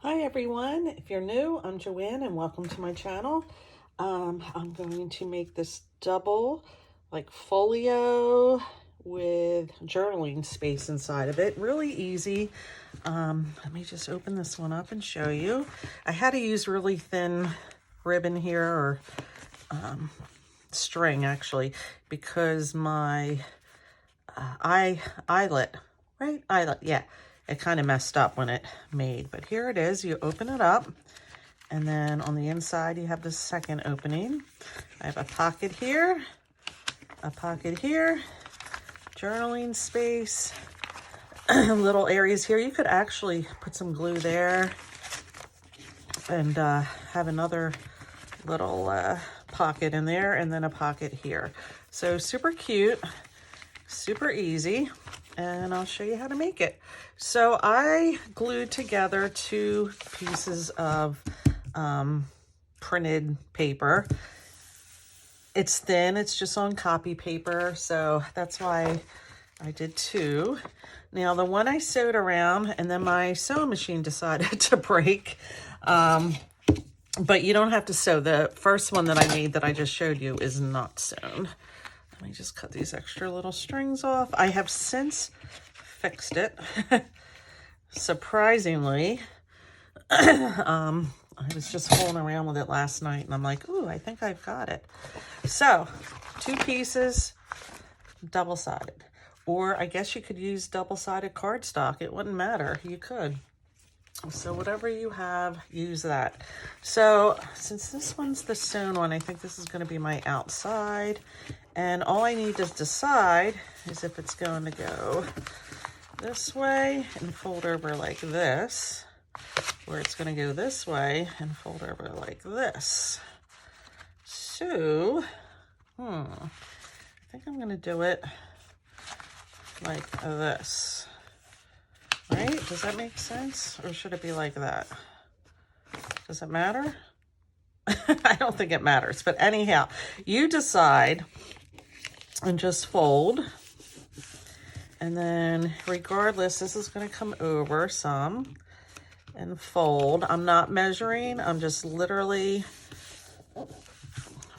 Hi everyone, if you're new, I'm Joanne and welcome to my channel. I'm going to make this double folio with journaling space inside of it. Really easy. Let me just open this one up and show you. I had to use really thin ribbon here, or string actually, because my eyelet, yeah, it kind of messed up when it made, but here it is. You open it up, and then on the inside you have the second opening. I have a pocket here, journaling space, little areas here. You could actually put some glue there and have another little pocket in there, and then a pocket here. So super cute, super easy, and I'll show you how to make it. So I glued together two pieces of printed paper. It's thin, it's just on copy paper, so that's why I did two. Now the one I sewed around, and then my sewing machine decided to break, but you don't have to sew. The first one that I made that I just showed you is not sewn. Let me just cut these extra little strings off. I have since fixed it. Surprisingly, I was just fooling around with it last night, and I'm like, ooh, I think I've got it. So, two pieces, double-sided. Or I guess you could use double-sided cardstock. It wouldn't matter. You could. So whatever you have, use that. So since this one's the sewn one, I think this is going to be my outside. And all I need to decide is if it's going to go this way and fold over like this, or it's going to go this way and fold over like this. So, I think I'm going to do it like this. Right? Does that make sense? Or should it be like that? Does it matter? I don't think it matters. But anyhow, you decide and just fold. And then regardless, this is going to come over some and fold. I'm not measuring. I'm just literally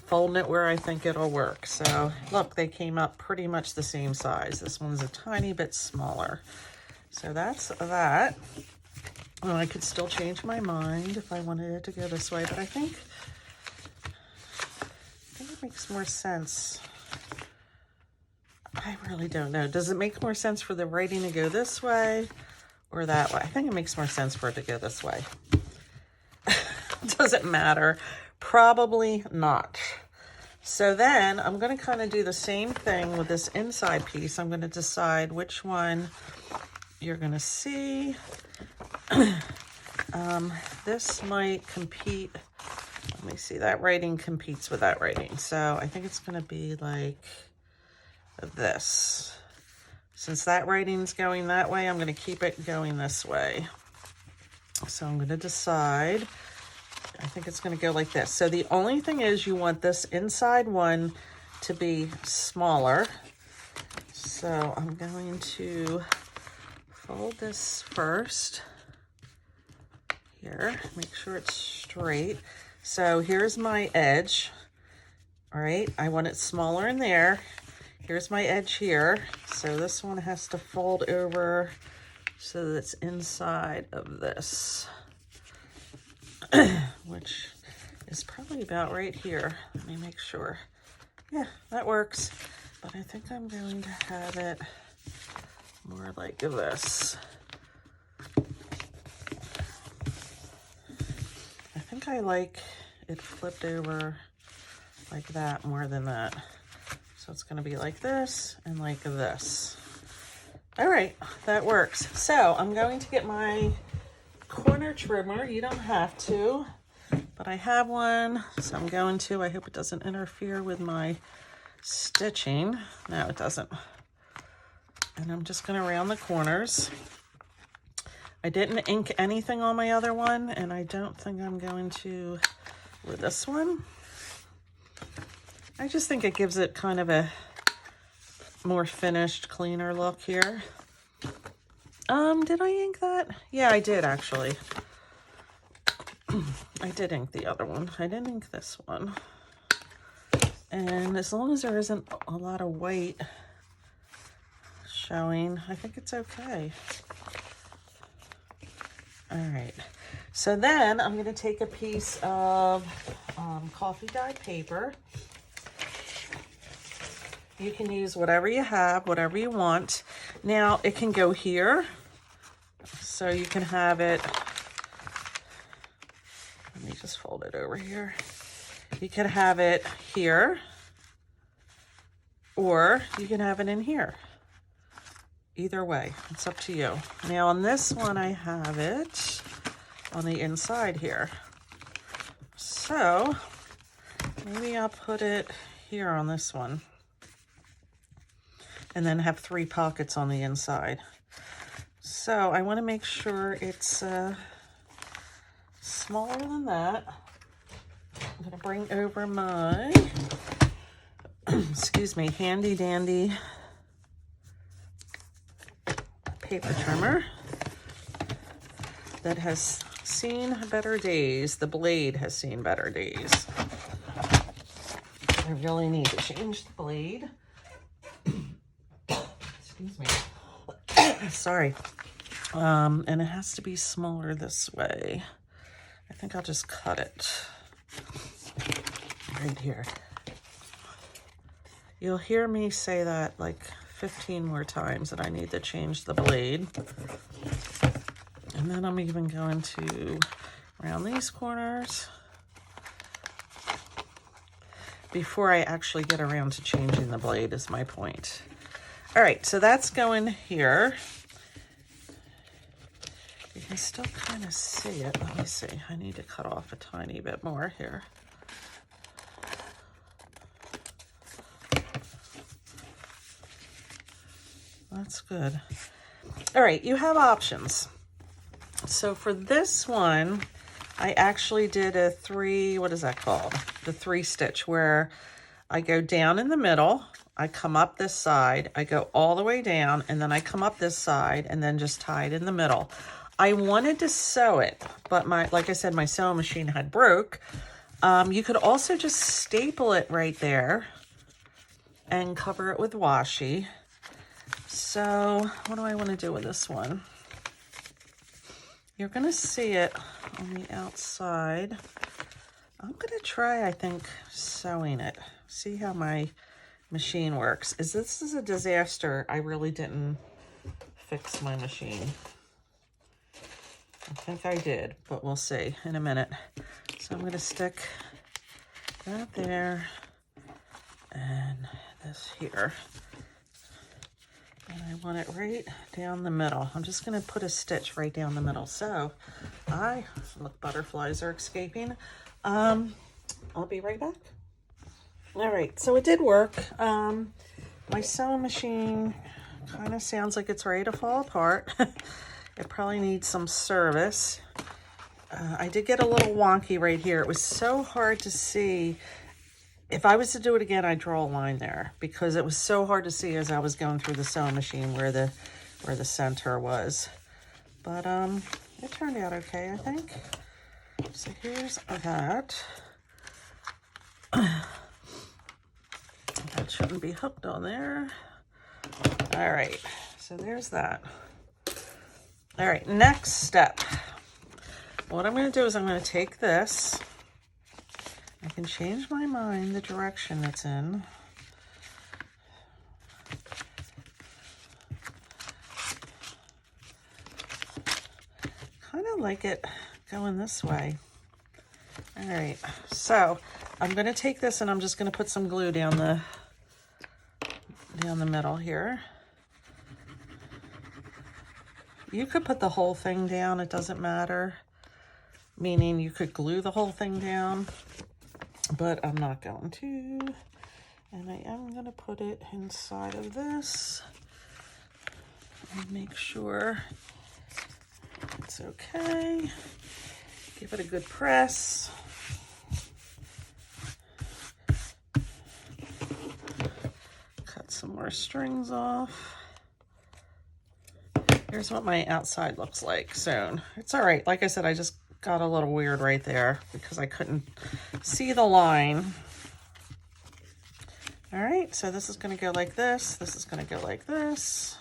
folding it where I think it'll work. So look, they came up pretty much the same size. This one's a tiny bit smaller. So that's that. Well, I could still change my mind if I wanted it to go this way, but I think it makes more sense. I really don't know. Does it make more sense for the writing to go this way or that way? I think it makes more sense for it to go this way. Does it matter? Probably not. So then I'm going to kind of do the same thing with this inside piece. I'm going to decide which one you're going to see. This might compete. Let me see. That writing competes with that writing. So I think it's going to be like this. Since that writing's going that way, I'm going to keep it going this way. So I'm going to decide. I think it's going to go like this. So the only thing is you want this inside one to be smaller. So I'm going to fold this first here, make sure it's straight. So here's my edge. All right, I want it smaller in there. Here's my edge here. So this one has to fold over so that it's inside of this, which is probably about right here. Let me make sure. Yeah, that works. But I think I'm going to have it more like this. I think I like it flipped over like that more than that. So it's going to be like this and like this. All right, that works. So I'm going to get my corner trimmer. You don't have to, but I have one, so I'm going to. I hope it doesn't interfere with my stitching. No, it doesn't. And I'm just going to round the corners. I didn't ink anything on my other one, and I don't think I'm going to with this one. I just think it gives it kind of a more finished, cleaner look here. Did I ink that? Yeah, I did actually. I did ink the other one. I didn't ink this one. And as long as there isn't a lot of white showing, I think it's okay. All right. So then I'm going to take a piece of coffee dye paper. You can use whatever you have, whatever you want. Now it can go here. So you can have it, let me just fold it over here. You can have it here, or you can have it in here. Either way, it's up to you. Now on this one, I have it on the inside here. So maybe I'll put it here on this one. And then have 3 pockets on the inside. So I want to make sure it's smaller than that. I'm going to bring over my, excuse me, handy dandy paper trimmer that has seen better days. The blade has seen better days. I really need to change the blade. Excuse me. Sorry. And it has to be smaller this way. I think I'll just cut it right here. You'll hear me say that like 15 more times that I need to change the blade. And then I'm even going to round these corners before I actually get around to changing the blade is my point. All right, so that's going here. You can still kind of see it. Let me see. I need to cut off a tiny bit more here. That's good. All right, you have options. So for this one, I actually did a 3, what is that called? The 3 stitch, where I go down in the middle, I come up this side, I go all the way down, and then I come up this side and then just tie it in the middle. I wanted to sew it, but like I said, my sewing machine had broke. You could also just staple it right there and cover it with washi. So what do I want to do with this one? You're going to see it on the outside. I'm going to try, I think, sewing it. See how my machine works. This is a disaster. I really didn't fix my machine. I think I did, but we'll see in a minute. So I'm going to stick that there and this here. And I want it right down the middle. I'm just going to put a stitch right down the middle. So look, butterflies are escaping. I'll be right back. All right, so it did work. My sewing machine kind of sounds like it's ready to fall apart. It probably needs some service. I did get a little wonky right here. It was so hard to see. If I was to do it again, I'd draw a line there because it was so hard to see as I was going through the sewing machine where the center was. But it turned out okay, I think. So here's that. That shouldn't be hooked on there. All right, so there's that. All right, next step. What I'm going to do is I'm going to take this. I can change my mind the direction it's in. Kind of like it going this way. All right, so I'm going to take this and I'm just going to put some glue down the middle here. You could put the whole thing down, it doesn't matter. Meaning you could glue the whole thing down, but I'm not going to. And I am going to put it inside of this and make sure it's okay. Give it a good press. Cut some more strings off. Here's what my outside looks like soon. It's all right. Like I said, I just got a little weird right there because I couldn't see the line. All right, so this is going to go like this. This is going to go like this.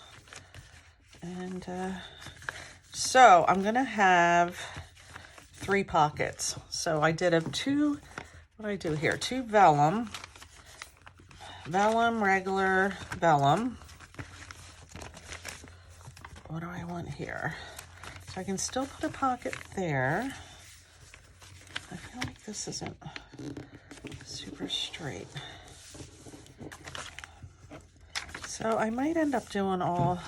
And so I'm going to have 3 pockets. So I did two, what do I do here? 2 vellum, regular vellum. What do I want here? So I can still put a pocket there. I feel like this isn't super straight. So I might end up doing all,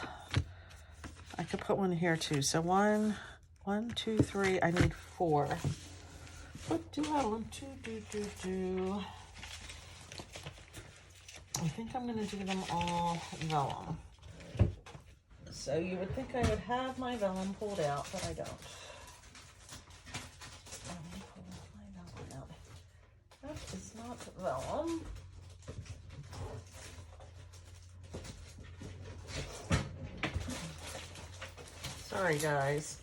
I could put one here too. So 1, 2, 3, I need 4. What do I want to do? I think I'm gonna do them all vellum. So you would think I would have my vellum pulled out, but I don't. Let me pull my vellum out. That is not vellum. Sorry, guys.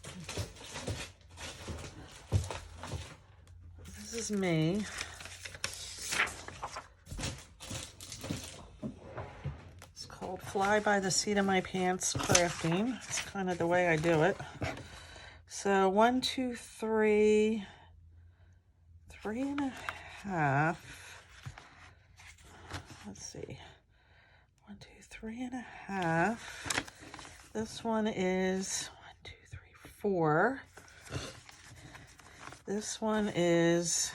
This is me. It's called Fly by the Seat of My Pants crafting. It's kind of the way I do it. So 1, 2, 3, 3.5. Let's see. 1, 2, 3.5. This one is 1, 2, 3, 4. This one is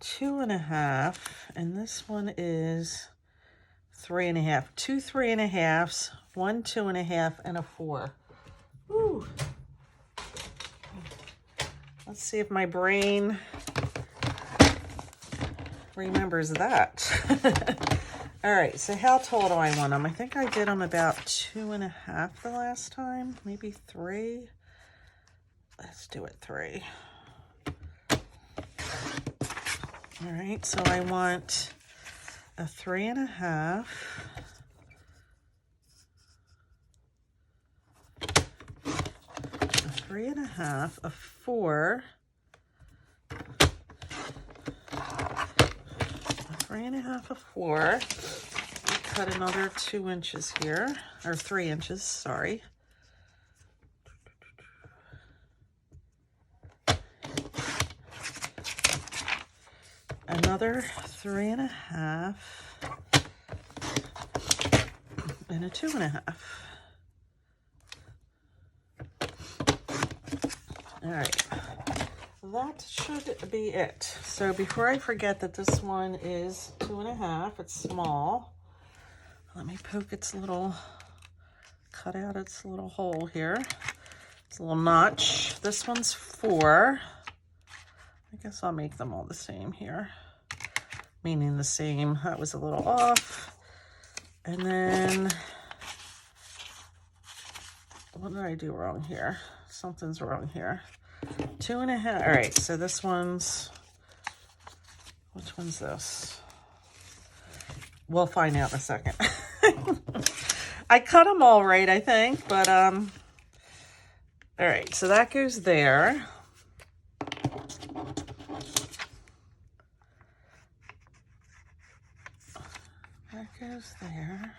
2.5, and this one is 3.5. 2 3.5s, 1 2.5, and a 4. Woo. Let's see if my brain remembers that. All right, so how tall do I want them? I think I did them about 2.5 the last time, maybe 3. Let's do it 3. All right, so I want a 3.5. A 3.5, a 4. A 3.5, a 4. Cut another 2 inches here, or 3 inches, sorry. Another 3.5 and a 2.5. All right, that should be it. So before I forget that this one is 2.5, it's small. Let me poke its little, cut out its little hole here. It's a little notch. This one's 4. I guess I'll make them all the same here. Meaning the same. That was a little off. And then, what did I do wrong here? Something's wrong here. 2.5. All right, so this one's, which one's this? We'll find out in a second. I cut them all right, I think, but all right, so that goes there. That goes there.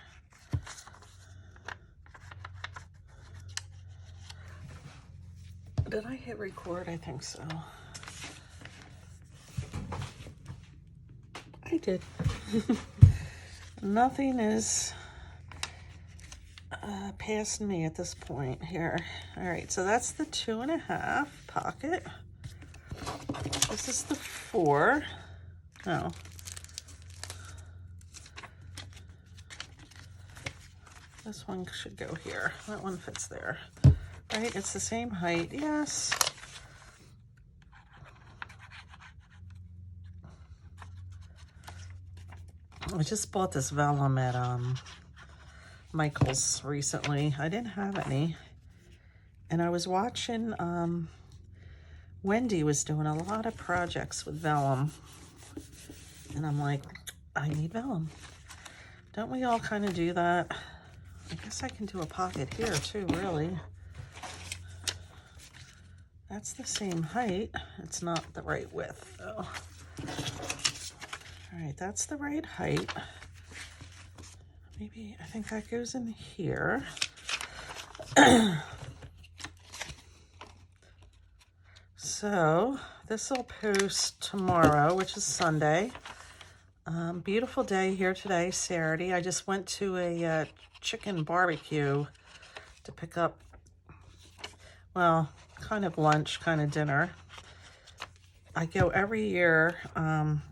Did I hit record? I think so. I did. Nothing is past me at this point here. All right, so that's the 2.5 pocket. This is the 4. No. This one should go here. That one fits there. Right, it's the same height, yes. I just bought this vellum at Michael's recently. I didn't have any. And I was watching, Wendy was doing a lot of projects with vellum. And I'm like, I need vellum. Don't we all kind of do that? I guess I can do a pocket here too, really. That's the same height. It's not the right width though. All right, that's the right height. Maybe, I think that goes in here. So this will post tomorrow, which is Sunday. Beautiful day here today, Saturday. I just went to a chicken barbecue to pick up, well, kind of lunch, kind of dinner. I go every year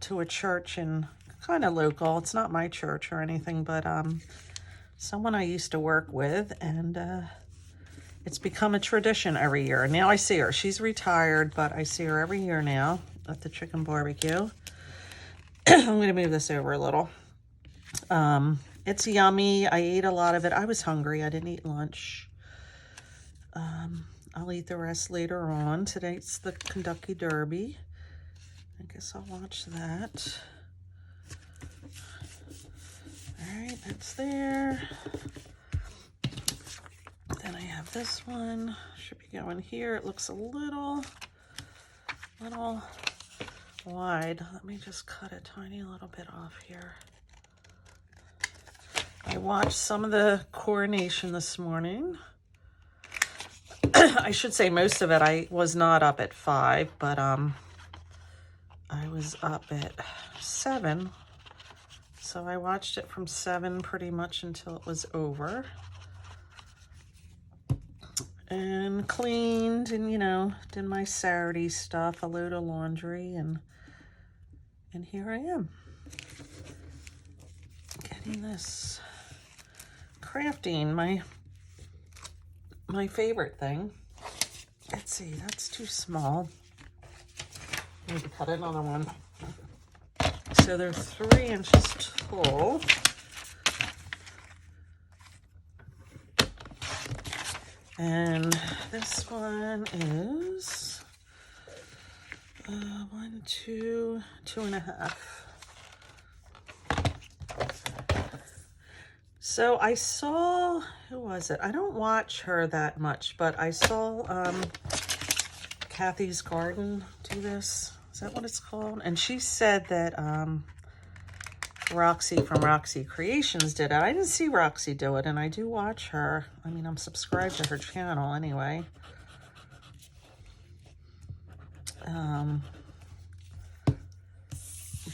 to a church in kind of local. It's not my church or anything, but someone I used to work with, and it's become a tradition every year. Now I see her. She's retired, but I see her every year now at the chicken barbecue. I'm going to move this over a little. It's yummy. I ate a lot of it. I was hungry. I didn't eat lunch. I'll eat the rest later on. Today's the Kentucky Derby. I guess I'll watch that. All right, that's there. Then I have this one. Should be going here. It looks a little wide. Let me just cut a tiny little bit off here. I watched some of the coronation this morning. I should say most of it. I was not up at 5, but I was up at 7. So I watched it from 7 pretty much until it was over. And cleaned and, you know, did my Saturday stuff, a load of laundry, and here I am. Getting this crafting, my favorite thing. Let's see, that's too small. I need to cut another one. So they're 3 inches tall. And this one is 1, 2, 2.5. So I saw, who was it? I don't watch her that much, but I saw Kathy's Garden do this. Is that what it's called? And she said that Roxy from Roxy Creations did it. I didn't see Roxy do it, and I do watch her. I mean, I'm subscribed to her channel anyway.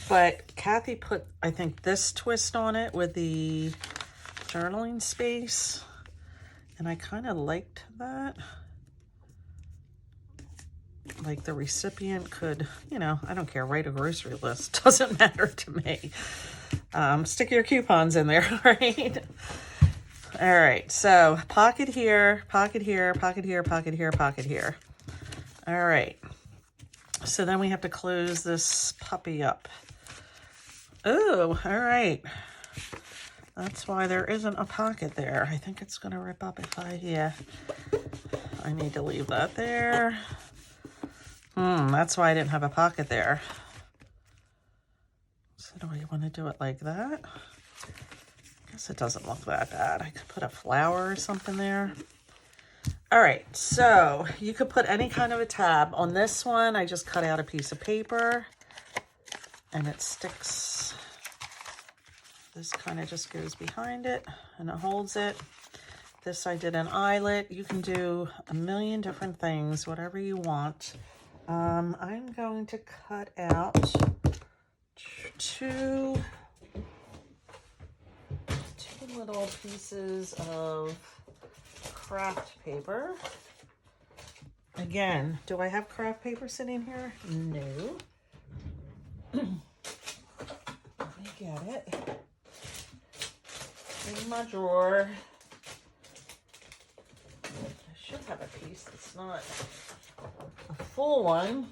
But Kathy put, I think, this twist on it with the journaling space, and I kind of liked that. Like the recipient could, you know, I don't care, write a grocery list. Doesn't matter to me. Stick your coupons in there, right? All right, so pocket here, pocket here, pocket here, pocket here, pocket here. All right. So then we have to close this puppy up. Oh, all right. That's why there isn't a pocket there. I think it's going to rip up if yeah. I need to leave that there. That's why I didn't have a pocket there. So do I want to do it like that? I guess it doesn't look that bad. I could put a flower or something there. All right, so you could put any kind of a tab. On this one, I just cut out a piece of paper and it sticks. This kind of just goes behind it and it holds it. This I did an eyelet. You can do a million different things, whatever you want. I'm going to cut out two little pieces of craft paper. Again, do I have craft paper sitting here? No. Let me get it. In my drawer. I should have a piece that's not a full one.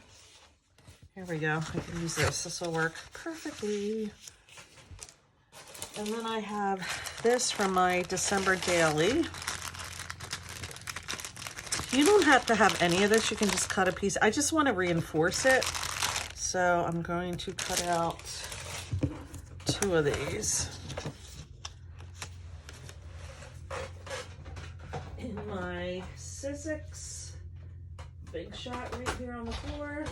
Here we go. I can use this. This will work perfectly. And then I have this from my December daily. You don't have to have any of this. You can just cut a piece. I just want to reinforce it. So I'm going to cut out 2 of these. In my Sizzix Big Shot right here on the floor.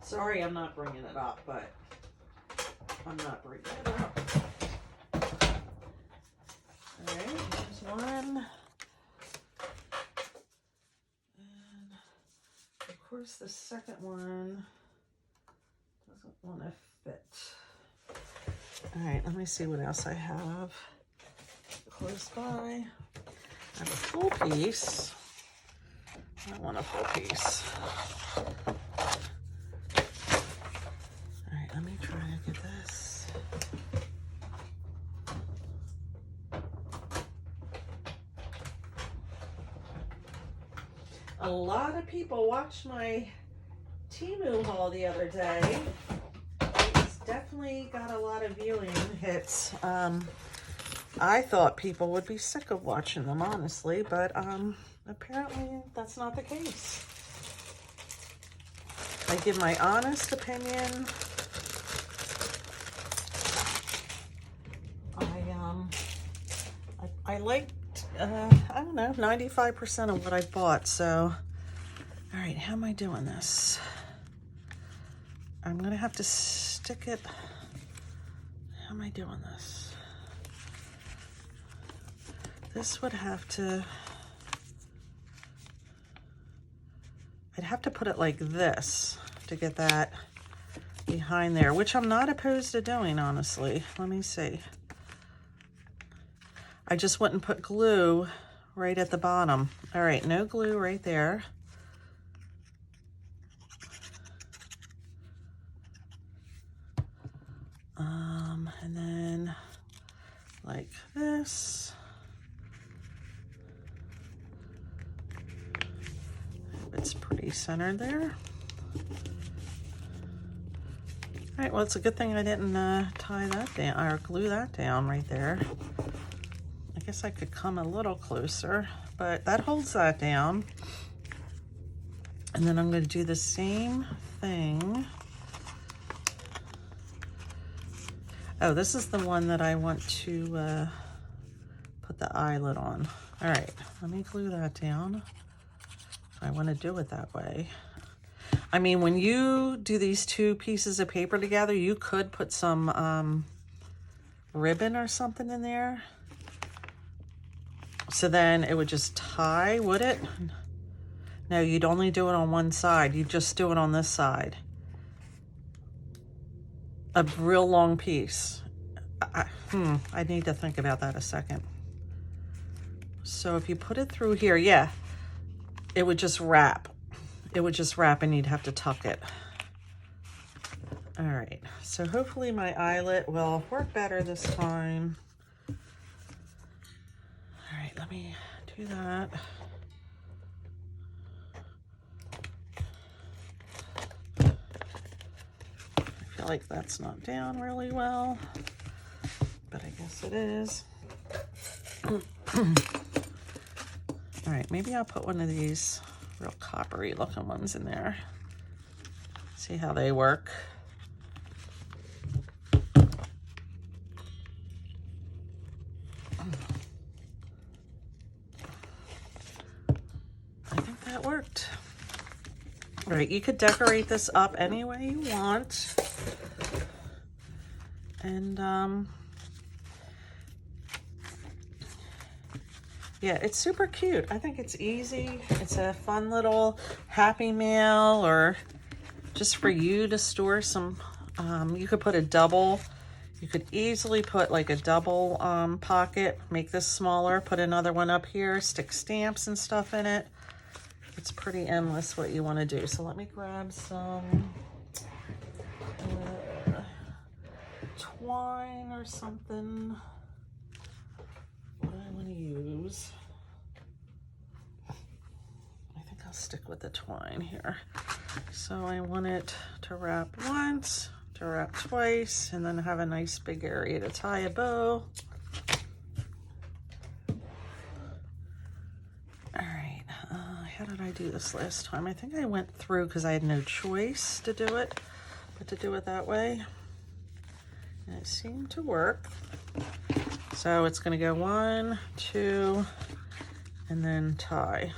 Sorry, I'm not bringing it up, but I'm not bringing it up. All right, here's one. And of course, the second one doesn't want to fit. All right, let me see what else I have close by. I have a full piece. I want a full piece. All right, let me try to get this. A lot of people watched my Temu haul the other day. It's definitely got a lot of viewing hits. I thought people would be sick of watching them, honestly, but apparently that's not the case. I give my honest opinion. I liked, I don't know, 95% of what I bought. So, all right, how am I doing this? I'm gonna have to stick it. How am I doing this? This would have to, I'd have to put it like this to get that behind there, which I'm not opposed to doing, honestly. Let me see. I just wouldn't put glue right at the bottom. All right, no glue right there. And then like this. It's pretty centered there. All right, well, it's a good thing I didn't tie that down or glue that down right there. I guess I could come a little closer, but that holds that down. And then I'm going to do the same thing. Oh, this is the one that I want to put the eyelet on. All right, let me glue that down. I want to do it that way. I mean, when you do these two pieces of paper together, you could put some ribbon or something in there. So then it would just tie, would it? No, you'd only do it on one side. You just do it on this side. A real long piece. I need to think about that a second. So if you put it through here, yeah, it would just wrap. It would just wrap and you'd have to tuck it. All right, so hopefully my eyelet will work better this time. All right, let me do that. I feel like that's not down really well, but I guess it is. All right, maybe I'll put one of these real coppery looking ones in there. See how they work. I think that worked. All right, you could decorate this up any way you want. And yeah, it's super cute. I think it's easy. It's a fun little Happy Mail, or just for you to store some. You could put a double. You could easily put like a double pocket, make this smaller, put another one up here, stick stamps and stuff in it. It's pretty endless what you want to do. So let me grab some twine or something. What do I want to use? I think I'll stick with the twine here. So I want it to wrap once, to wrap twice, and then have a nice big area to tie a bow. All right, how did I do this last time? I think I went through because I had no choice to do it, but to do it that way. And it seemed to work. So it's going to go 1, 2, and then tie.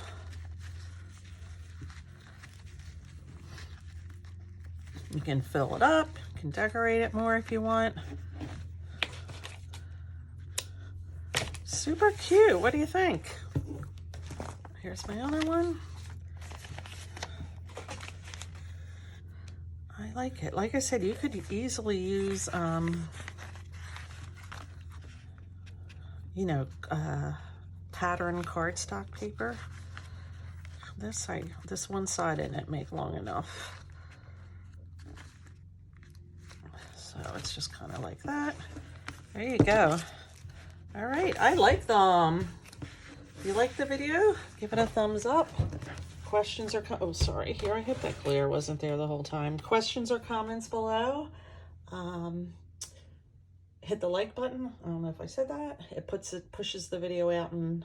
You can fill it up, you can decorate it more if you want. Super cute. What do you think? Here's my other one. I like it. Like I said, you could easily use, you know, pattern cardstock paper. This one side I didn't make long enough. So it's just kind of like that. There you go. All right, I like them. If you like the video, give it a thumbs up. Questions or oh, sorry, here I hit that glare, wasn't there the whole time. Questions or comments below. Hit the like button. I don't know if I said that. It pushes the video out in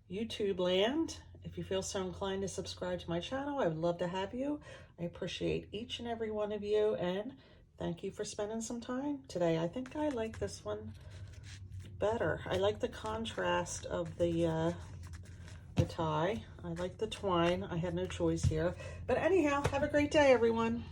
YouTube land. If you feel so inclined to subscribe to my channel, I would love to have you. I appreciate each and every one of you, and thank you for spending some time today. I think I like this one better. I like the contrast of the tie. I like the twine. I had no choice here. But anyhow, have a great day, everyone.